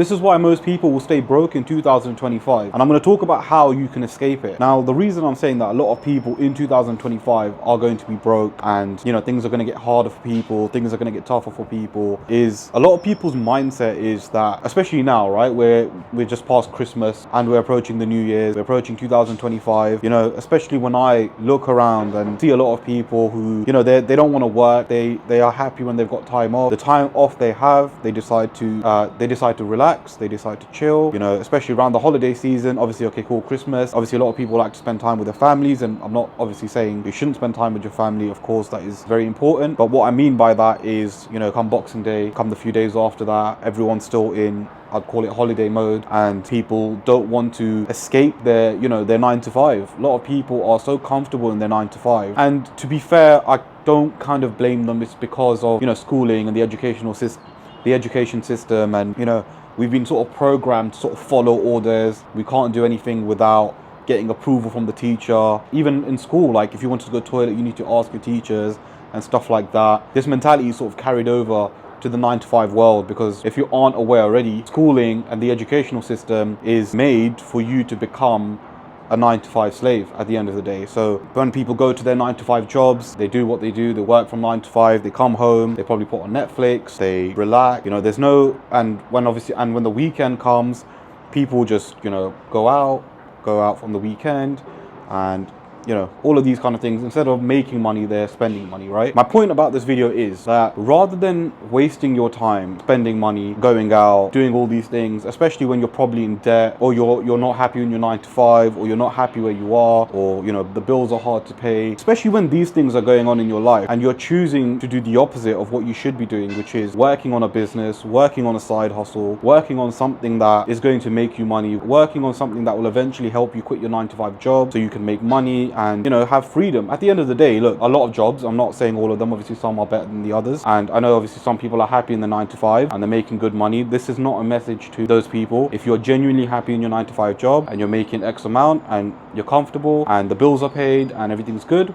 This is why most people will stay broke in 2025. And I'm going to talk about how you can escape it. Now, the reason I'm saying that a lot of people in 2025 are going to be broke and, things are going to get harder for people, things are going to get tougher for people, is a lot of people's mindset is that, especially now, right, we're just past Christmas and we're approaching the New Year's, we're approaching 2025, especially when I look around and see a lot of people who, they don't want to work, they are happy when they've got time off. The time off they have, they decide to relax, they decide to chill, especially around the holiday season. Obviously, okay, cool, Christmas. Obviously, a lot of people like to spend time with their families, and I'm not obviously saying you shouldn't spend time with your family. Of course, that is very important. But what I mean by that is, come Boxing Day, come the few days after that, everyone's still in, I'd call it holiday mode, and people don't want to escape their 9 to 5. A lot of people are so comfortable in their 9 to 5. And to be fair, I don't kind of blame them. It's because of, schooling and the education system, and, we've been sort of programmed to sort of follow orders. We can't do anything without getting approval from the teacher. Even in school, like if you want to go to the toilet, you need to ask your teachers and stuff like that. This mentality is sort of carried over to the 9 to 5 world, because if you aren't aware already, schooling and the educational system is made for you to become a 9 to 5 slave at the end of the day. So when people go to their 9 to 5 jobs, they do what they do, they work from 9 to 5, they come home, they probably put on Netflix, they relax, there's no, and when the weekend comes, people just, go out from the weekend, and all of these kind of things. Instead of making money, they're spending money, right? My point about this video is that rather than wasting your time spending money, going out, doing all these things, especially when you're probably in debt, or you're not happy in your 9 to 5, or you're not happy where you are, or the bills are hard to pay, especially when these things are going on in your life and you're choosing to do the opposite of what you should be doing, which is working on a business, working on a side hustle, working on something that is going to make you money, working on something that will eventually help you quit your 9 to 5 job so you can make money and have freedom. At the end of the day, look, a lot of jobs, I'm not saying all of them, obviously some are better than the others, and I know obviously some people are happy in the 9 to 5 and they're making good money. This is not a message to those people. If you're genuinely happy in your 9 to 5 job and you're making X amount and you're comfortable and the bills are paid and everything's good,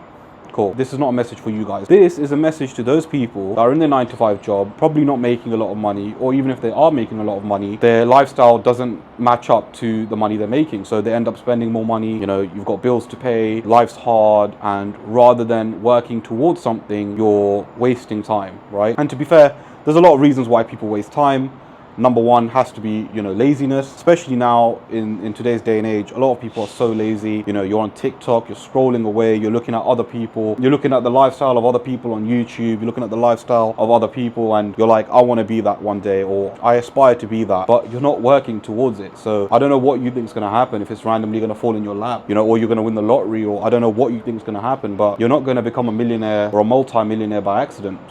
cool. This is not a message for you guys. This is a message to those people that are in their 9 to 5 job, probably not making a lot of money, or even if they are making a lot of money, their lifestyle doesn't match up to the money they're making. So they end up spending more money, you've got bills to pay, life's hard, and rather than working towards something, you're wasting time, right? And to be fair, there's a lot of reasons why people waste time. Number one has to be, laziness, especially now in today's day and age. A lot of people are so lazy. You're on TikTok, you're scrolling away, you're looking at other people, you're looking at the lifestyle of other people on YouTube, you're looking at the lifestyle of other people, and you're like, I want to be that one day, or I aspire to be that, but you're not working towards it. So I don't know what you think is going to happen, if it's randomly going to fall in your lap, or you're going to win the lottery, or I don't know what you think is going to happen, but you're not going to become a millionaire or a multi-millionaire by accident.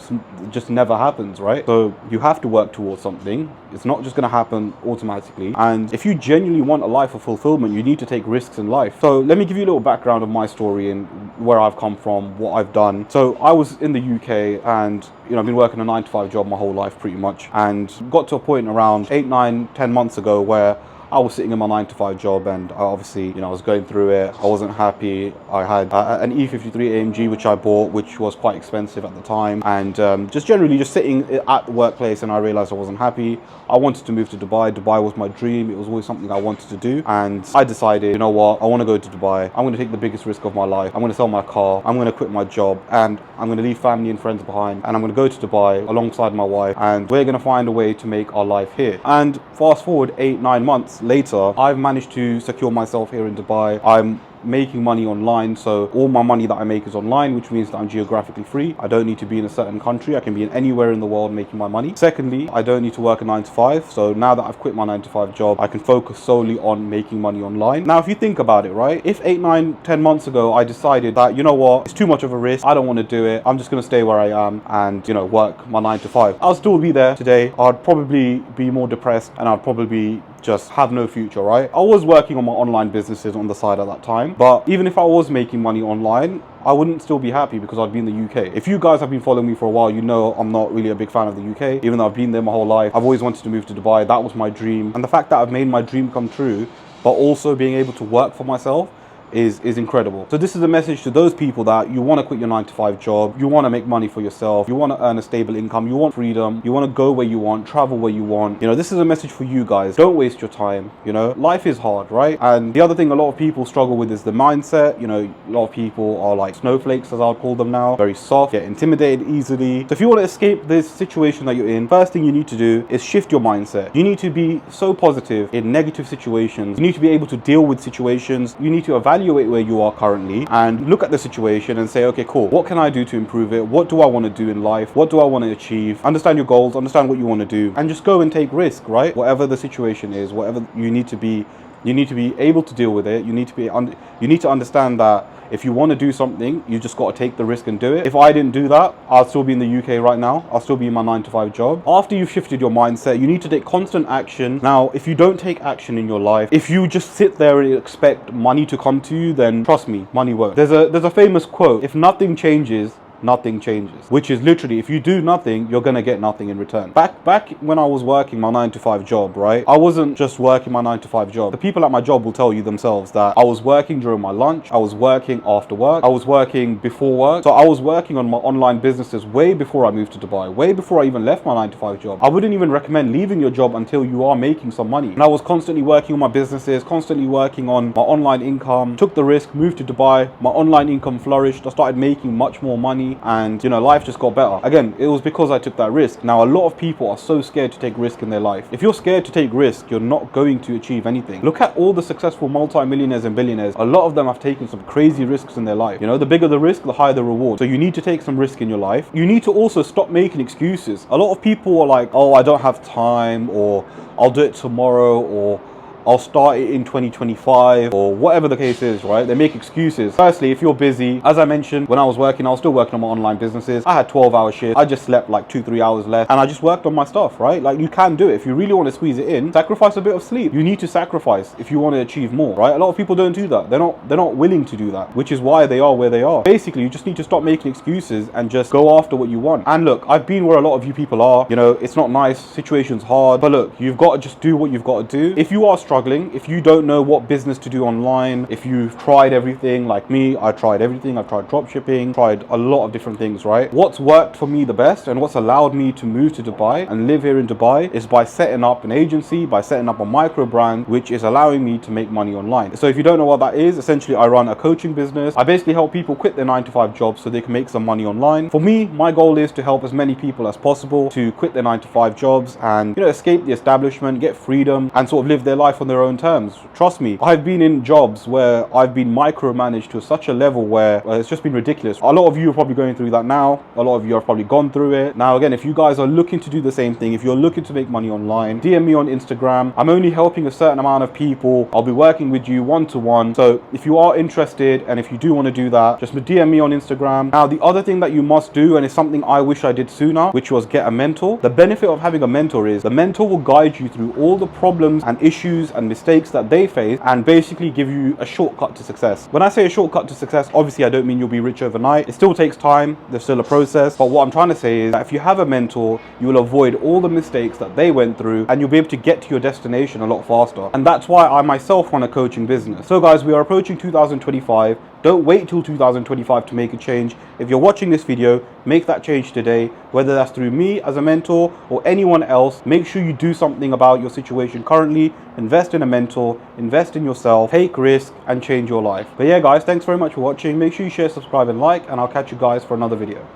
It just never happens, right? So you have to work towards something. It's not just going to happen automatically. And if you genuinely want a life of fulfillment, you need to take risks in life. So let me give you a little background of my story and where I've come from, what I've done. So I was in the UK and, I've been working a 9 to 5 job my whole life pretty much, and got to a point around 8, 9, 10 months ago where I was sitting in my 9 to 5 job, and obviously, I was going through it. I wasn't happy. I had an E53 AMG, which I bought, which was quite expensive at the time. And just generally just sitting at the workplace, and I realized I wasn't happy. I wanted to move to Dubai. Dubai was my dream. It was always something I wanted to do. And I decided, you know what? I want to go to Dubai. I'm going to take the biggest risk of my life. I'm going to sell my car. I'm going to quit my job. And I'm going to leave family and friends behind. And I'm going to go to Dubai alongside my wife. And we're going to find a way to make our life here. And fast forward 8, 9 months later, I've managed to secure myself here in Dubai. I'm making money online, so all my money that I make is online, which means that I'm geographically free. I don't need to be in a certain country. I can be in anywhere in the world making my money. Secondly, I don't need to work a 9 to 5. So now that I've quit my 9 to 5 job, I can focus solely on making money online. Now, if you think about it, right? If 8, 9, 10 months ago, I decided that, you know what, it's too much of a risk, I don't want to do it, I'm just going to stay where I am and, work my 9 to 5, I'll still be there today. I'd probably be more depressed, and I'd probably just have no future, right? I was working on my online businesses on the side at that time, but even if I was making money online, I wouldn't still be happy because I'd be in the UK. If you guys have been following me for a while, you know I'm not really a big fan of the UK, even though I've been there my whole life. I've always wanted to move to Dubai. That was my dream. And the fact that I've made my dream come true, but also being able to work for myself, is incredible. So this is a message to those people that you want to quit your 9-to-5 job, you want to make money for yourself, you want to earn a stable income, you want freedom, you want to go where you want, travel where you want. You know, this is a message for you guys. Don't waste your time. You know, life is hard, right? And the other thing a lot of people struggle with is the mindset. You know, a lot of people are like snowflakes, as I'll call them now, very soft, get intimidated easily. So if you want to escape this situation that you're in, first thing you need to do is shift your mindset. You need to be so positive in negative situations. You need to be able to deal with situations. You need to evaluate where you are currently and look at the situation and say, okay, cool, what can I do to improve it? What do I want to do in life? What do I want to achieve? Understand your goals, understand what you want to do, and just go and take risk, right? Whatever the situation is, whatever you need to be able to deal with it. You need to understand that if you want to do something, you just got to take the risk and do it. If I didn't do that, I'll still be in the UK right now. I'll still be in my 9-to-5 job. After you've shifted your mindset, you need to take constant action. Now, if you don't take action in your life, if you just sit there and expect money to come to you, then trust me, money won't. There's a famous quote: if nothing changes, nothing changes, which is literally, if you do nothing, you're gonna get nothing in return. Back when I was working my 9-to-5 job, right, I wasn't just working my 9-to-5 job. The people at my job will tell you themselves that I was working during my lunch, I was working after work, I was working before work. So I was working on my online businesses way before I moved to Dubai, way before I even left my 9-to-5 job. I wouldn't even recommend leaving your job until you are making some money. And I was constantly working on my businesses, constantly working on my online income, took the risk, moved to Dubai, my online income flourished, I started making much more money, and you know, life just got better. Again, it was because I took that risk. Now, a lot of people are so scared to take risk in their life. If you're scared to take risk, you're not going to achieve anything. Look at all the successful multi-millionaires and billionaires. A lot of them have taken some crazy risks in their life. You know, the bigger the risk, the higher the reward. So you need to take some risk in your life. You need to also stop making excuses. A lot of people are like, oh, I don't have time, or I'll do it tomorrow, or I'll start it in 2025, or whatever the case is, right? They make excuses. Firstly, if you're busy, as I mentioned, when I was working, I was still working on my online businesses. I had 12-hour shifts. I just slept like 2-3 hours less, and I just worked on my stuff, right? Like, you can do it. If you really want to squeeze it in, sacrifice a bit of sleep. You need to sacrifice if you want to achieve more, right? A lot of people don't do that. They're not willing to do that, which is why they are where they are. Basically, you just need to stop making excuses and just go after what you want. And look, I've been where a lot of you people are. You know, it's not nice, situation's hard, but look, you've got to just do what you've got to do. If you are struggling, if you don't know what business to do online, if you've tried everything like me, I tried everything. I've tried drop shipping, tried a lot of different things, right? What's worked for me the best and what's allowed me to move to Dubai and live here in Dubai is by setting up an agency, by setting up a micro brand, which is allowing me to make money online. So if you don't know what that is, essentially I run a coaching business. I basically help people quit their 9-to-5 jobs so they can make some money online. For me, my goal is to help as many people as possible to quit their 9-to-5 jobs and, you know, escape the establishment, get freedom, and sort of live their life on their own terms. Trust me, I've been in jobs where I've been micromanaged to such a level where it's just been ridiculous. A lot of you are probably going through that now. A lot of you have probably gone through it. Now, again, if you guys are looking to do the same thing, if you're looking to make money online, DM me on Instagram. I'm only helping a certain amount of people. I'll be working with you one-to-one. So if you are interested and if you do want to do that, just DM me on Instagram. Now, the other thing that you must do, and it's something I wish I did sooner, which was get a mentor. The benefit of having a mentor is the mentor will guide you through all the problems and issues and mistakes that they face and basically give you a shortcut to success. When I say a shortcut to success, obviously I don't mean you'll be rich overnight. It still takes time. There's still a process. But what I'm trying to say is that if you have a mentor, you will avoid all the mistakes that they went through and you'll be able to get to your destination a lot faster. And that's why I myself run a coaching business. So guys, we are approaching 2025. Don't wait till 2025 to make a change. If you're watching this video, make that change today, whether that's through me as a mentor or anyone else. Make sure you do something about your situation currently. Invest in a mentor, invest in yourself, take risk, and change your life. But yeah, guys, thanks very much for watching. Make sure you share, subscribe, and like, and I'll catch you guys for another video.